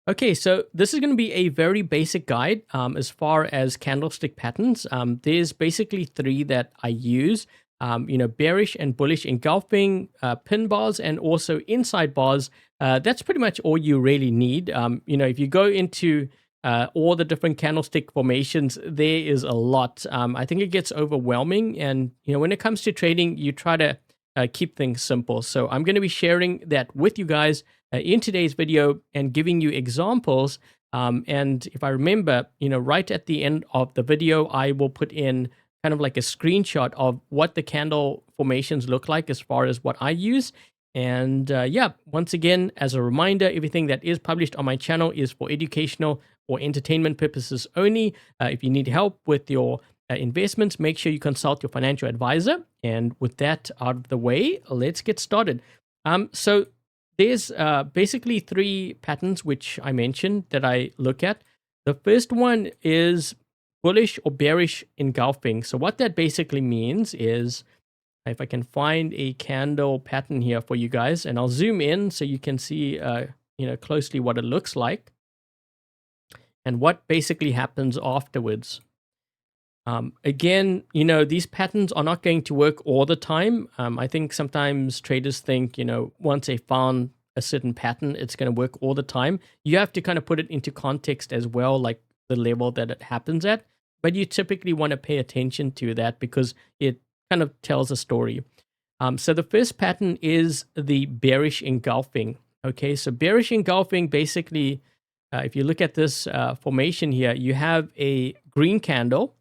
Okay, so this is going to be a very basic guide as far as candlestick patterns. There's basically three that I use. Bearish and bullish engulfing, pin bars, and also inside bars. That's pretty much all you really need. If you go into all the different candlestick formations, there is a lot. I think it gets overwhelming, and when it comes to trading, you try to keep things simple. So I'm going to be sharing that with you guys in today's video and giving you examples. And if I remember, right at the end of the video, I will put in kind of like a screenshot of what the candle formations look like as far as what I use. And once again, as a reminder, everything that is published on my channel is for educational or entertainment purposes only. If you need help with your investments, make sure you consult your financial advisor. And with that out of the way, let's get started. So there's basically three patterns which I mentioned that I look at. The first one is bullish or bearish engulfing. So what that basically means is, if I can find a candle pattern here for you guys, and I'll zoom in so you can see closely what it looks like and what basically happens afterwards. Again, these patterns are not going to work all the time. I think sometimes traders think, once they found a certain pattern, it's going to work all the time. You have to kind of put it into context as well, like the level that it happens at. But you typically want to pay attention to that because it kind of tells a story. So the first pattern is the bearish engulfing. Okay, so bearish engulfing, basically, if you look at this formation here, you have a green candle.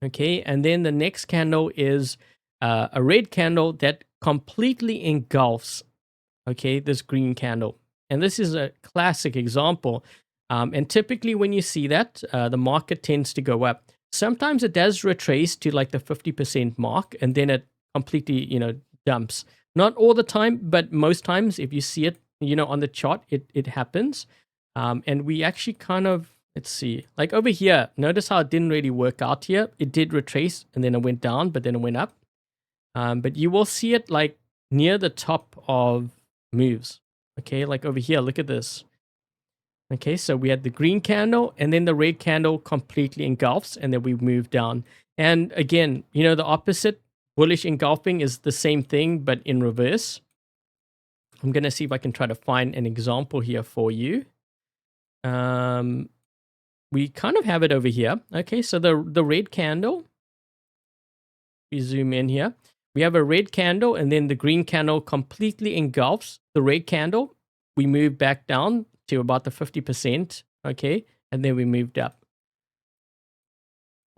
Okay, and then the next candle is a red candle that completely engulfs, okay, this green candle. And this is a classic example. And typically when you see that, the market tends to go up. Sometimes it does retrace to like the 50% mark, and then it completely, dumps. Not all the time, but most times if you see it, on the chart, it happens. And we actually kind of, let's see, like over here, notice how it didn't really work out here. It did retrace and then it went down, but then it went up. But you will see it like near the top of moves. Okay, like over here, look at this. Okay, so we had the green candle and then the red candle completely engulfs and then we move down. And again, the opposite, bullish engulfing, is the same thing, but in reverse. I'm going to see if I can try to find an example here for you. We kind of have it over here. Okay, so the red candle, we zoom in here. We have a red candle and then the green candle completely engulfs the red candle. We move back down to about the 50%. Okay, and then we moved up.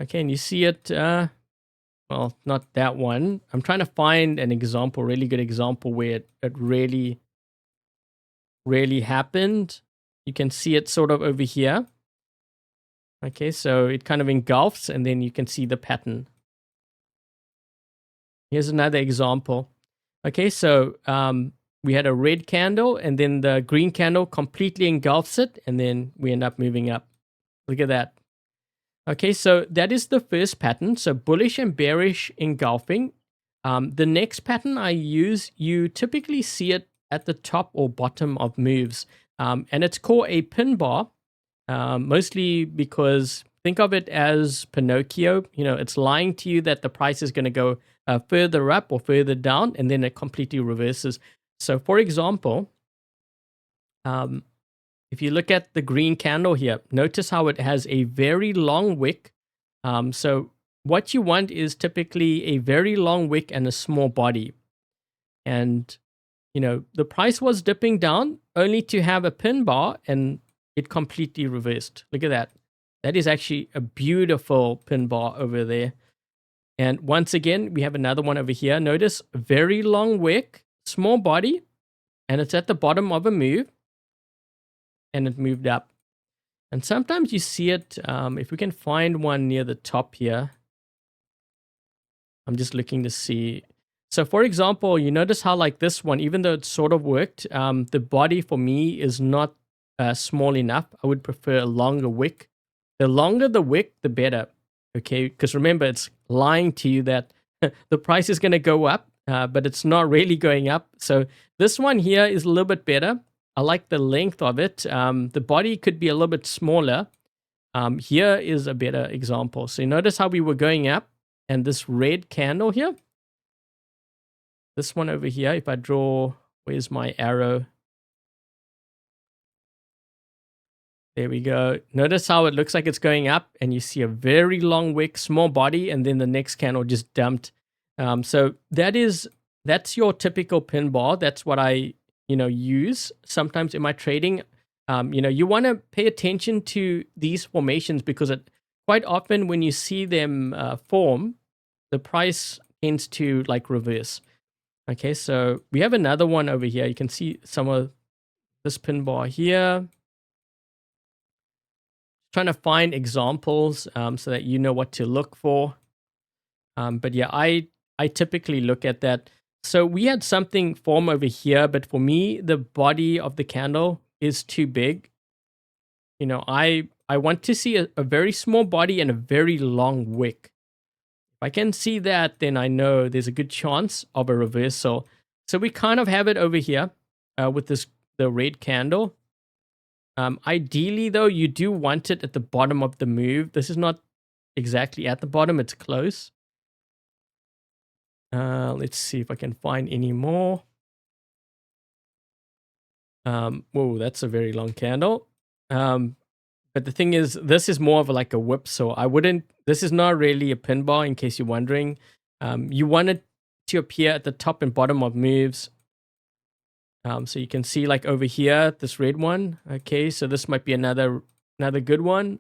Okay, and you see it, well, not that one. I'm trying to find an example, really good example where it really, really happened. You can see it sort of over here. Okay, so it kind of engulfs and then you can see the pattern. Here's another example. Okay, so we had a red candle and then the green candle completely engulfs it and then we end up moving up. Look at that. Okay, so that is the first pattern. So bullish and bearish engulfing. The next pattern I use, you typically see it at the top or bottom of moves. And it's called a pin bar. Mostly because think of it as Pinocchio. It's lying to you that the price is going to go further up or further down, and then it completely reverses. So, for example, if you look at the green candle here, notice how it has a very long wick. So, what you want is typically a very long wick and a small body. And, the price was dipping down only to have a pin bar and it completely reversed. Look at that. That is actually a beautiful pin bar over there. And once again, we have another one over here. Notice very long wick, small body, and it's at the bottom of a move. And it moved up. And sometimes you see it, if we can find one near the top here. I'm just looking to see. So for example, you notice how like this one, even though it sort of worked, the body for me is not small enough. I would prefer a longer wick. The longer the wick, the better. Okay, because remember, it's lying to you that the price is going to go up, but it's not really going up. So this one here is a little bit better. I like the length of it. The body could be a little bit smaller. Here is a better example. So you notice how we were going up, and this red candle here, this one over here, if I draw, where's my arrow? There we go. Notice how it looks like it's going up, and you see a very long wick, small body, and then the next candle just dumped. So that's your typical pin bar. That's what I use sometimes in my trading. You want to pay attention to these formations because quite often when you see them form, the price tends to like reverse. Okay, so we have another one over here. You can see some of this pin bar here. Trying to find examples so that you know what to look for. But yeah, I typically look at that. So we had something form over here, but for me, the body of the candle is too big. I want to see a very small body and a very long wick. If I can see that, then I know there's a good chance of a reversal. So we kind of have it over here with the red candle. Ideally, though, you do want it at the bottom of the move. This is not exactly at the bottom. It's close. Let's see if I can find any more. Whoa, that's a very long candle. But the thing is, this is more of like a whip. So this is not really a pin bar in case you're wondering. You want it to appear at the top and bottom of moves. So you can see like over here, this red one. Okay, so this might be another good one.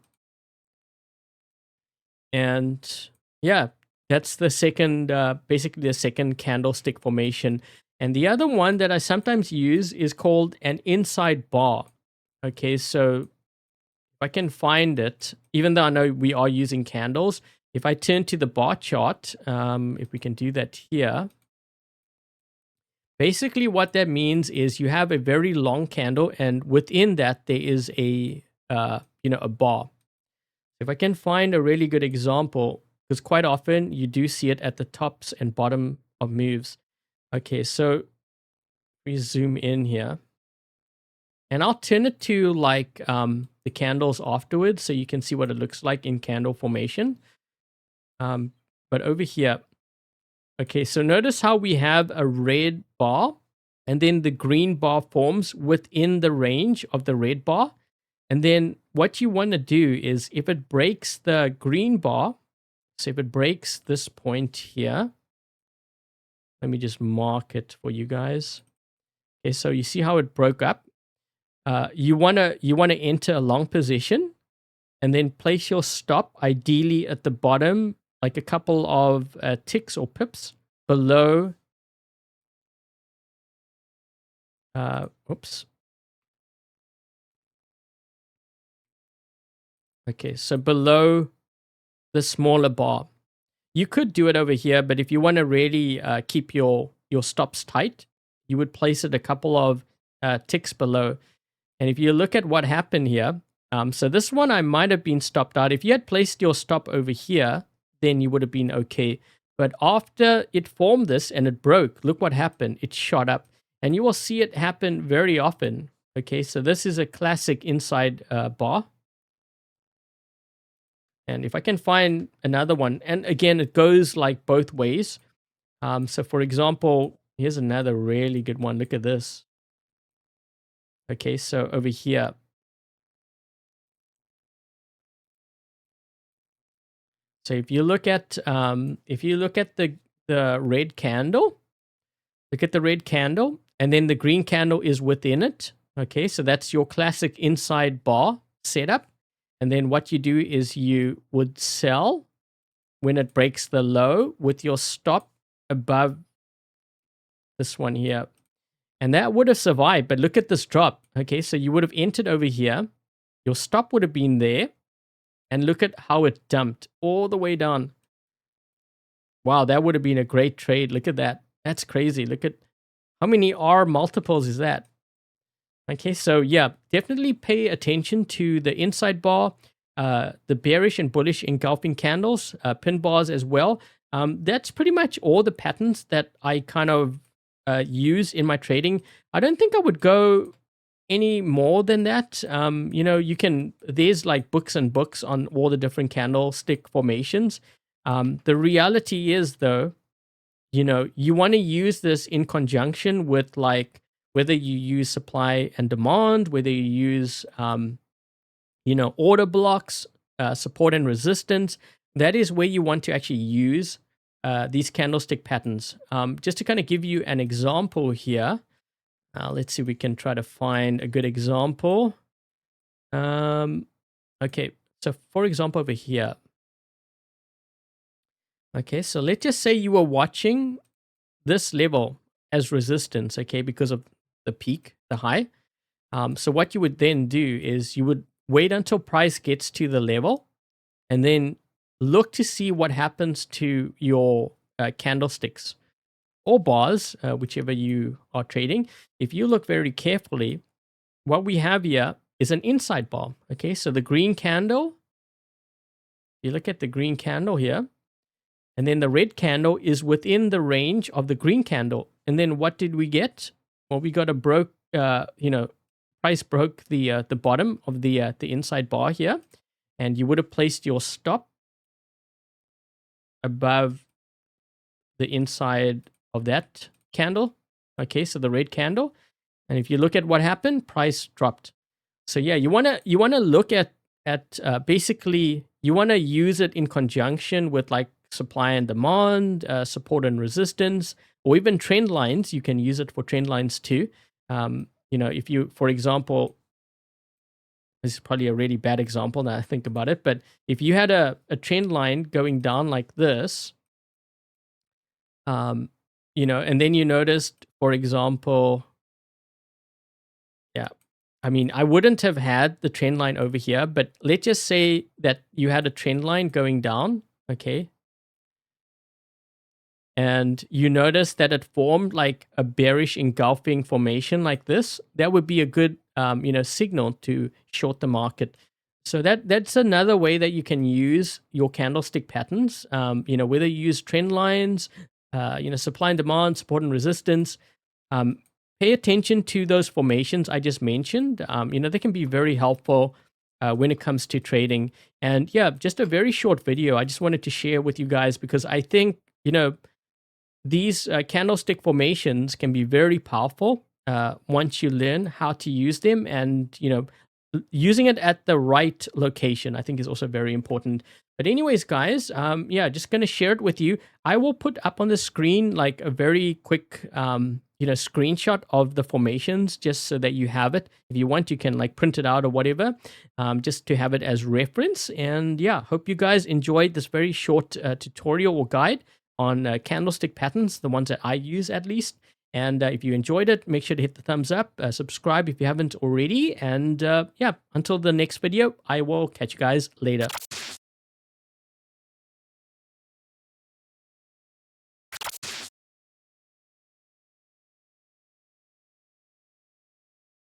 And yeah, that's the second, basically the second candlestick formation. And the other one that I sometimes use is called an inside bar. Okay, so if I can find it, even though I know we are using candles, if I turn to the bar chart, if we can do that here. Basically, what that means is you have a very long candle, and within that there is a bar. If I can find a really good example, because quite often you do see it at the tops and bottom of moves. Okay, so we zoom in here, and I'll turn it to like the candles afterwards, so you can see what it looks like in candle formation. But over here. Okay, so notice how we have a red bar and then the green bar forms within the range of the red bar. And then what you want to do is if it breaks the green bar, so if it breaks this point here, let me just mark it for you guys. Okay, so you see how it broke up? You want to enter a long position and then place your stop ideally at the bottom, like a couple of ticks or pips below. Oops. Okay, so below the smaller bar. You could do it over here, but if you want to really keep your stops tight, you would place it a couple of ticks below. And if you look at what happened here, so this one I might have been stopped out. If you had placed your stop over here, then you would have been okay. But after it formed this and it broke, look what happened. It shot up. And you will see it happen very often. Okay, so this is a classic inside bar. And if I can find another one, and again, it goes like both ways. So for example, here's another really good one. Look at this. Okay, so over here. So if you look at the red candle, look at the red candle, and then the green candle is within it. Okay, so that's your classic inside bar setup. And then what you do is you would sell when it breaks the low with your stop above this one here. And that would have survived, but look at this drop. Okay, so you would have entered over here. Your stop would have been there. And look at how it dumped all the way down. Wow, that would have been a great trade. Look at that. That's crazy. Look at how many R multiples is that? Okay, so yeah, definitely pay attention to the inside bar, the bearish and bullish engulfing candles, pin bars as well. That's pretty much all the patterns that I kind of use in my trading. I don't think I would go any more than that. You know, there's like books and books on all the different candlestick formations. The reality is though, you know, you want to use this in conjunction with like whether you use supply and demand, whether you use, you know, order blocks, support and resistance. That is where you want to actually use these candlestick patterns. Just to kind of give you an example here, let's see if we can try to find a good example. Okay, so for example over here. Okay, so let's just say you were watching this level as resistance, okay, because of the peak, the high. So what you would then do is you would wait until price gets to the level and then look to see what happens to your candlesticks or bars, whichever you are trading. If you look very carefully, what we have here is an inside bar. Okay, so the green candle, you look at the green candle here, and then the red candle is within the range of the green candle. And then what did we get? Well, we got a broke, you know, price broke the bottom of the inside bar here, and you would have placed your stop above the inside of that candle. Okay, so the red candle. And if you look at what happened, price dropped. So yeah, you wanna look at basically you wanna use it in conjunction with like supply and demand, support and resistance, or even trend lines. You can use it for trend lines too. You know, if you, for example, this is probably a really bad example now I think about it, but if you had a trend line going down like this, you know, and then you noticed, for example, yeah, I mean, I wouldn't have had the trend line over here, but let's just say that you had a trend line going down, okay? And you notice that it formed like a bearish engulfing formation like this. That would be a good, you know, signal to short the market. So that's another way that you can use your candlestick patterns. You know, whether you use trend lines, you know, supply and demand, support and resistance. Pay attention to those formations I just mentioned. You know, they can be very helpful when it comes to trading. And yeah, just a very short video. I just wanted to share with you guys because I think, you know, these candlestick formations can be very powerful once you learn how to use them, and you know, using it at the right location I think is also very important. But anyways, guys, yeah, just gonna share it with you. I will put up on the screen like a very quick you know, screenshot of the formations just so that you have it. If you want, you can like print it out or whatever, just to have it as reference. And yeah, hope you guys enjoyed this very short tutorial or guide on candlestick patterns, the ones that I use at least. And if you enjoyed it, make sure to hit the thumbs up, subscribe if you haven't already. And yeah, until the next video, I will catch you guys later.